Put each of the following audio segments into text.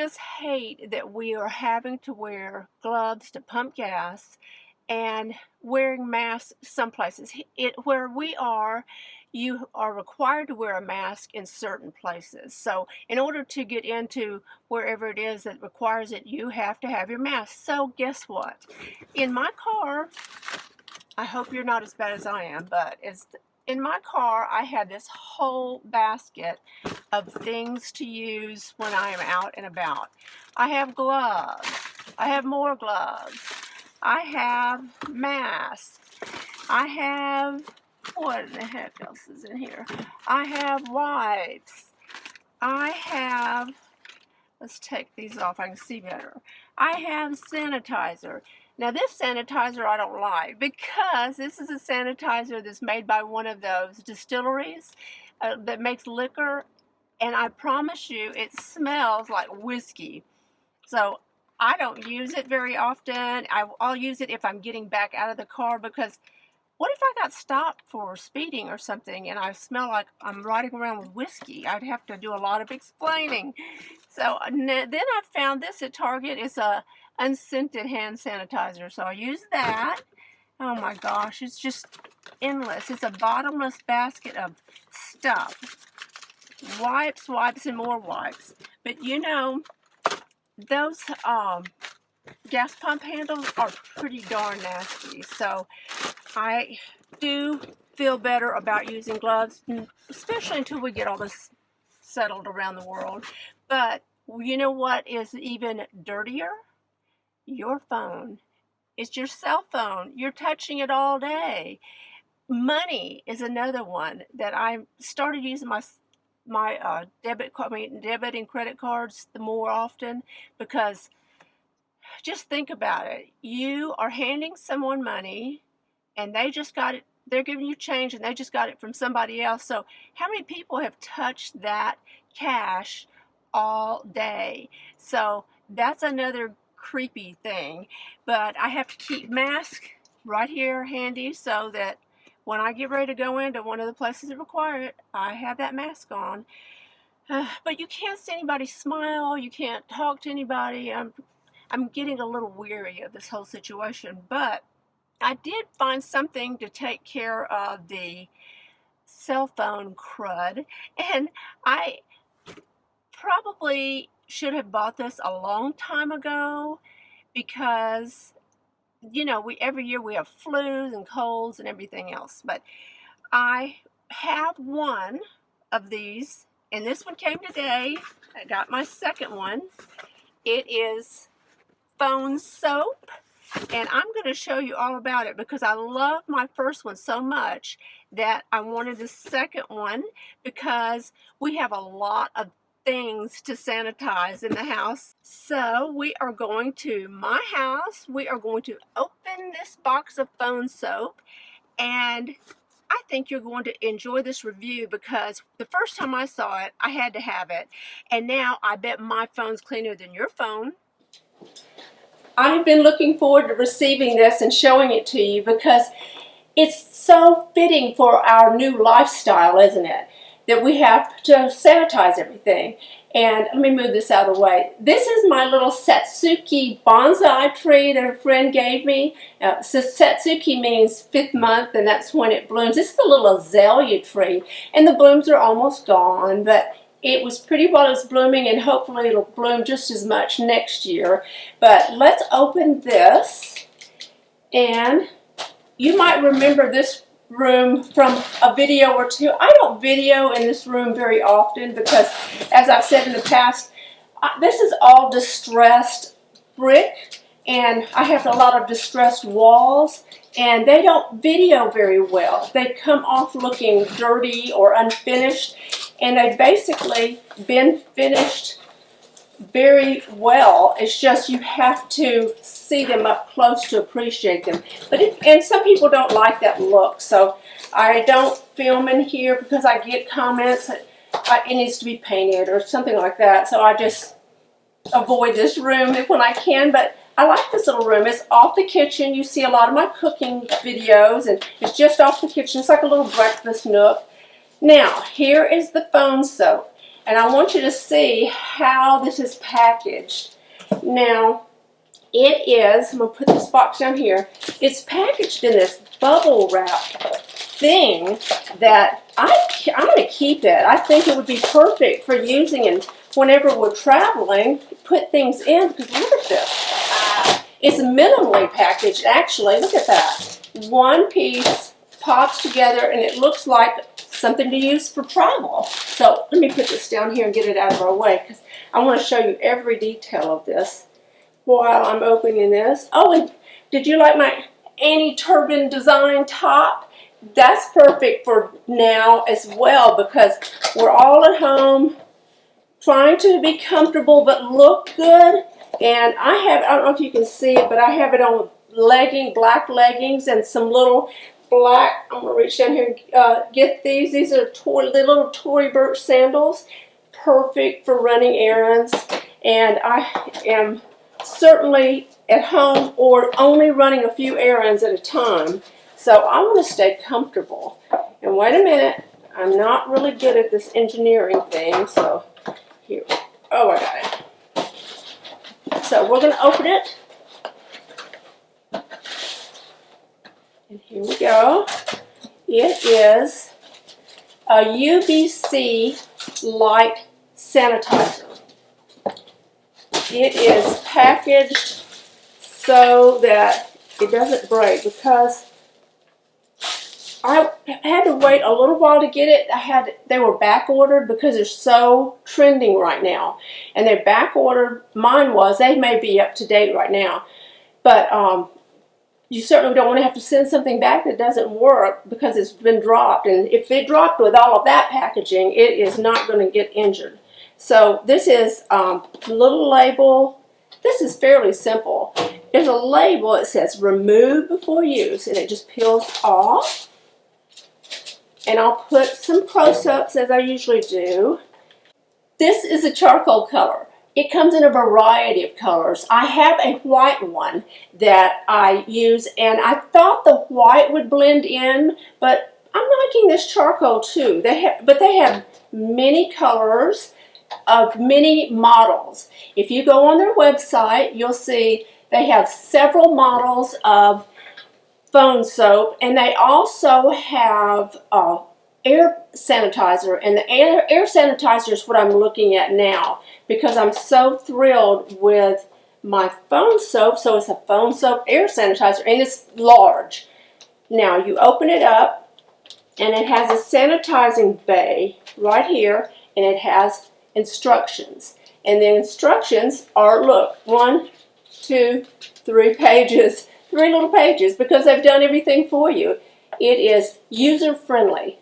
just hate that we are having to wear gloves to pump gas and wearing masks some places. Where we are, you are required to wear a mask in certain places. So in order to get into wherever it is that requires it, you have to have your mask. So guess what? In my car, I hope you're not as bad as I am, but in my car, I had this whole basket of things to use when I am out and about. I have gloves. I have more gloves. I have masks. I have, what in the heck else is in here? I have wipes. I have, let's take these off, I can see better. I have sanitizer. Now this sanitizer I don't like because this is a sanitizer that's made by one of those distilleries that makes liquor, and I promise you it smells like whiskey. So I don't use it very often. I'll use it if I'm getting back out of the car, because what if I got stopped for speeding or something and I smell like I'm riding around with whiskey? I'd have to do a lot of explaining. So then I found this at Target. It's a unscented hand sanitizer. So I use that. Oh my gosh, it's just endless. It's a bottomless basket of stuff. Wipes, wipes, and more wipes. But you know, those gas pump handles are pretty darn nasty. So I do feel better about using gloves, especially until we get all this settled around the world. But you know what is even dirtier? Your phone. It's your cell phone. You're touching it all day. Money is another one that I started using my debit and credit cards the more often, because just think about it. You are handing someone money and they just got it. They're giving you change and they just got it from somebody else. So how many people have touched that cash all day? So that's another creepy thing. But I have to keep mask right here handy so that when I get ready to go into one of the places that require it, I have that mask on. But you can't see anybody smile. You can't talk to anybody. I'm getting a little weary of this whole situation. But I did find something to take care of the cell phone crud. And I probably should have bought this a long time ago, because you know, every year we have flus and colds and everything else. But I have one of these, and this one came today. I got my second one. It is PhoneSoap, and I'm going to show you all about it because I love my first one so much that I wanted the second one, because we have a lot of things to sanitize in the house. So we are going to my house. We are going to open this box of PhoneSoap, and I think you're going to enjoy this review, because the first time I saw it, I had to have it, and now I bet my phone's cleaner than your phone. I've been looking forward to receiving this and showing it to you, because it's so fitting for our new lifestyle, isn't it? That we have to sanitize everything. And let me move this out of the way. This is my little Satsuki bonsai tree that a friend gave me. So Satsuki means 5th month, and that's when it blooms. This is a little azalea tree, and the blooms are almost gone, but it was pretty while it was blooming, and hopefully it'll bloom just as much next year. But let's open this, and you might remember this room from a video or two. I don't video in this room very often because, as I've said in the past, this is all distressed brick, and I have a lot of distressed walls, and they don't video very well. They come off looking dirty or unfinished, and they've basically been finished very well. It's just you have to see them up close to appreciate them. And some people don't like that look, so I don't film in here because I get comments that it needs to be painted or something like that. So I just avoid this room when I can. But I like this little room. It's off the kitchen. You see a lot of my cooking videos, and it's just off the kitchen. It's like a little breakfast nook. Now, here is the PhoneSoap. And I want you to see how this is packaged. Now, it is, I'm going to put this box down here, it's packaged in this bubble wrap thing that I'm going to keep it. I think it would be perfect for using and whenever we're traveling, put things in, because look at this. It's minimally packaged, actually. Look at that. One piece pops together and it looks like something to use for travel. So let me put this down here and get it out of our way, because I want to show you every detail of this while I'm opening this. Oh, and did you like my anti-turbin design top? That's perfect for now as well, because we're all at home trying to be comfortable but look good. And I don't know if you can see it, but I have it on black leggings and some little black, I'm going to reach down here and get these. These are little Tory Burch sandals, perfect for running errands. And I am certainly at home or only running a few errands at a time. So I want to stay comfortable. And wait a minute, I'm not really good at this engineering thing, so here, oh, I got it. So we're going to open it. And here we go. It is a UVC light sanitizer. It is packaged so that it doesn't break, because I had to wait a little while to get it. They were back ordered because they're so trending right now, and they're back ordered. Mine was. They may be up to date right now, but you certainly don't want to have to send something back that doesn't work because it's been dropped. And if it dropped with all of that packaging, it is not going to get injured. So this is a little label. This is fairly simple. There's a label that says remove before use, and it just peels off. And I'll put some close-ups as I usually do. This is a charcoal color. It comes in a variety of colors. I have a white one that I use, and I thought the white would blend in, but I'm liking this charcoal too. They have many colors of many models. If you go on their website, you'll see they have several models of PhoneSoap, and they also have air sanitizer, and the air sanitizer is what I'm looking at now, because I'm so thrilled with my PhoneSoap. So it's a PhoneSoap air sanitizer, and it's large. Now you open it up, and it has a sanitizing bay right here, and it has instructions. And the instructions are, look, 1, 2, 3 pages. 3 little pages, because they've done everything for you. It is user-friendly.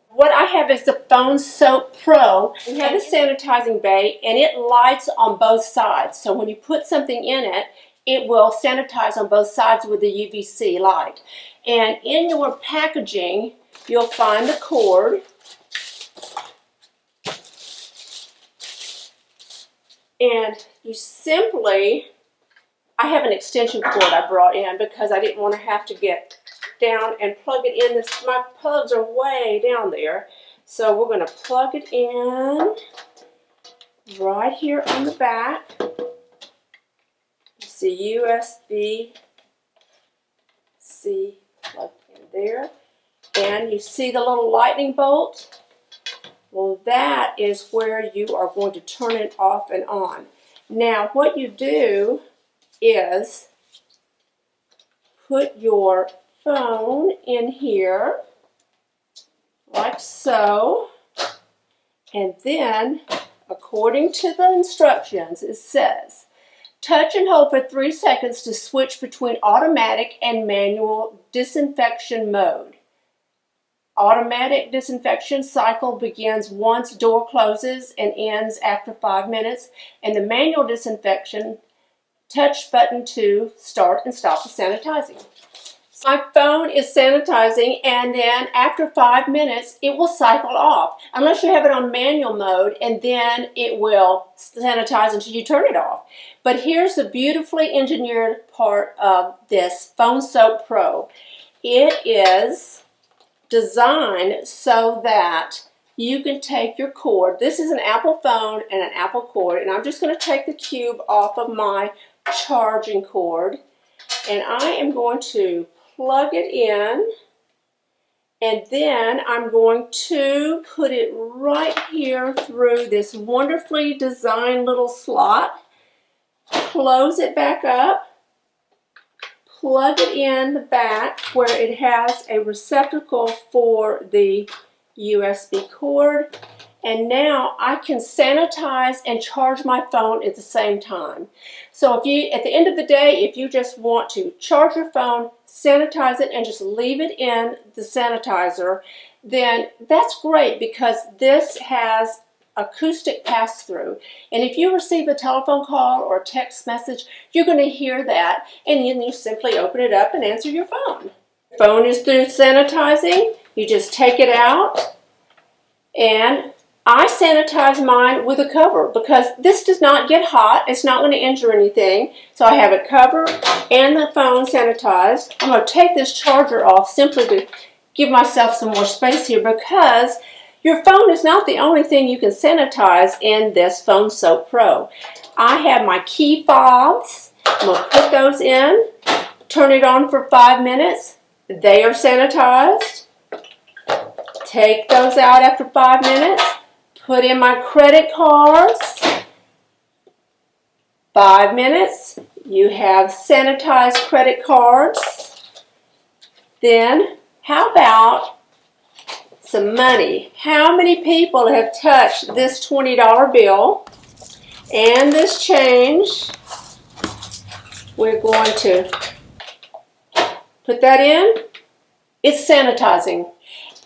What I have is the PhoneSoap Pro. We have a sanitizing bay, and it lights on both sides. So when you put something in it, it will sanitize on both sides with the UVC light. And in your packaging, you'll find the cord. And you simply, I have an extension cord I brought in because I didn't want to have to get down and plug it in. My plugs are way down there. So we're going to plug it in right here on the back. You see USB-C plug in there. And you see the little lightning bolt? Well, that is where you are going to turn it off and on. Now, what you do is put your phone in here, like so, and then, according to the instructions, it says, touch and hold for 3 seconds to switch between automatic and manual disinfection mode. Automatic disinfection cycle begins once door closes and ends after 5 minutes, and the manual disinfection, touch button to start and stop the sanitizing. So my phone is sanitizing, and then after 5 minutes it will cycle off, unless you have it on manual mode, and then it will sanitize until you turn it off. But here's the beautifully engineered part of this PhoneSoap Pro. It is designed so that you can take your cord. This is an Apple phone and an Apple cord, and I'm just going to take the cube off of my charging cord, and I am going to plug it in, and then I'm going to put it right here through this wonderfully designed little slot, close it back up, plug it in the back where it has a receptacle for the USB cord, and now I can sanitize and charge my phone at the same time. So if you, at the end of the day, if you just want to charge your phone, sanitize it, and just leave it in the sanitizer, then that's great because this has acoustic pass-through. And if you receive a telephone call or a text message, you're going to hear that, and then you simply open it up and answer your phone. Phone is through sanitizing. You just take it out, and I sanitize mine with a cover because this does not get hot. It's not going to injure anything. So I have it covered and the phone sanitized. I'm going to take this charger off simply to give myself some more space here because your phone is not the only thing you can sanitize in this PhoneSoap Pro. I have my key fobs. I'm going to put those in, turn it on for 5 minutes. They are sanitized. Take those out after 5 minutes. Put in my credit cards. 5 minutes. You have sanitized credit cards. Then, how about some money? How many people have touched this $20 bill and this change? We're going to put that in. It's sanitizing.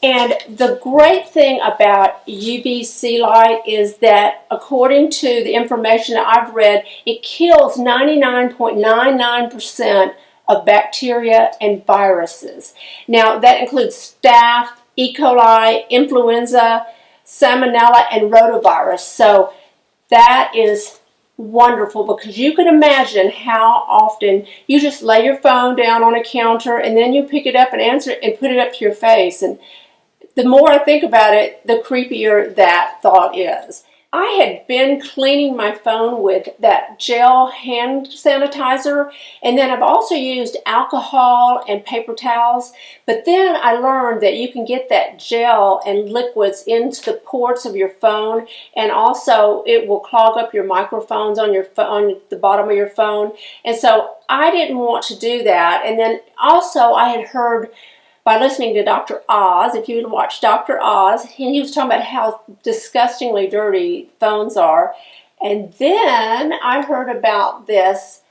And the great thing about UVC light is that according to the information that I've read, it kills 99.99% of bacteria and viruses. Now that includes staph, E. coli, influenza, salmonella, and rotavirus. So that is wonderful because you can imagine how often you just lay your phone down on a counter and then you pick it up and answer it and put it up to your face. And the more I think about it, the creepier that thought is. I had been cleaning my phone with that gel hand sanitizer, and then I've also used alcohol and paper towels, but then I learned that you can get that gel and liquids into the ports of your phone, and also it will clog up your microphones on your phone, the bottom of your phone, and so I didn't want to do that. And then also I had heard by listening to Dr. Oz, if you would watch Dr. Oz, and he was talking about how disgustingly dirty phones are. And then I heard about this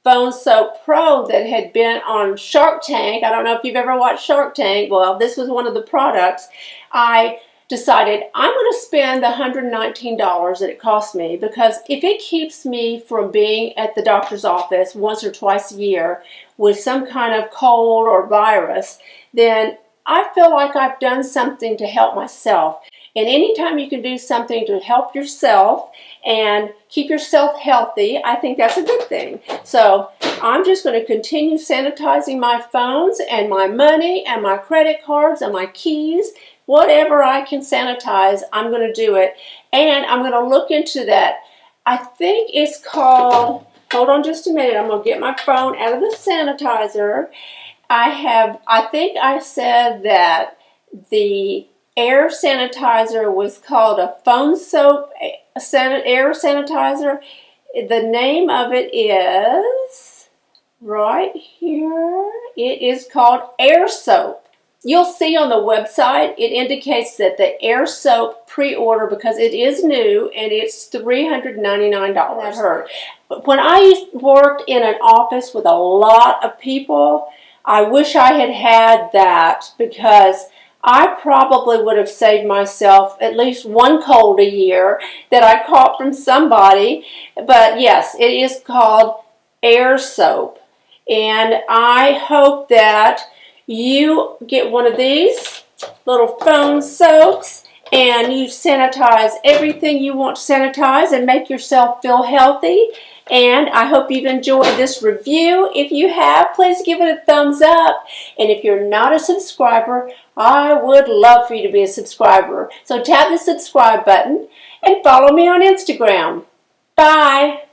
PhoneSoap Pro that had been on Shark Tank. I don't know if you've ever watched Shark Tank. Well, this was one of the products. I decided I'm going to spend the $119 that it cost me because if it keeps me from being at the doctor's office once or twice a year with some kind of cold or virus, then I feel like I've done something to help myself. And anytime you can do something to help yourself and keep yourself healthy, I think that's a good thing. So I'm just going to continue sanitizing my phones and my money and my credit cards and my keys. Whatever I can sanitize, I'm going to do it. And I'm going to look into that. I think it's called, hold on just a minute, I'm going to get my phone out of the sanitizer. I think I said that the air sanitizer was called a PhoneSoap air sanitizer. The name of it is right here. It is called Air Soap. You'll see on the website, it indicates that the Air Soap pre-order, because it is new, and it's $399. That hurt. When I worked in an office with a lot of people, I wish I had had that because I probably would have saved myself at least one cold a year that I caught from somebody. But yes, it is called Air Soap. And I hope that you get one of these little phone soaps and you sanitize everything you want to sanitize and make yourself feel healthy. And I hope you've enjoyed this review. If you have, please give it a thumbs up. And if you're not a subscriber, I would love for you to be a subscriber. So tap the subscribe button and follow me on Instagram. Bye.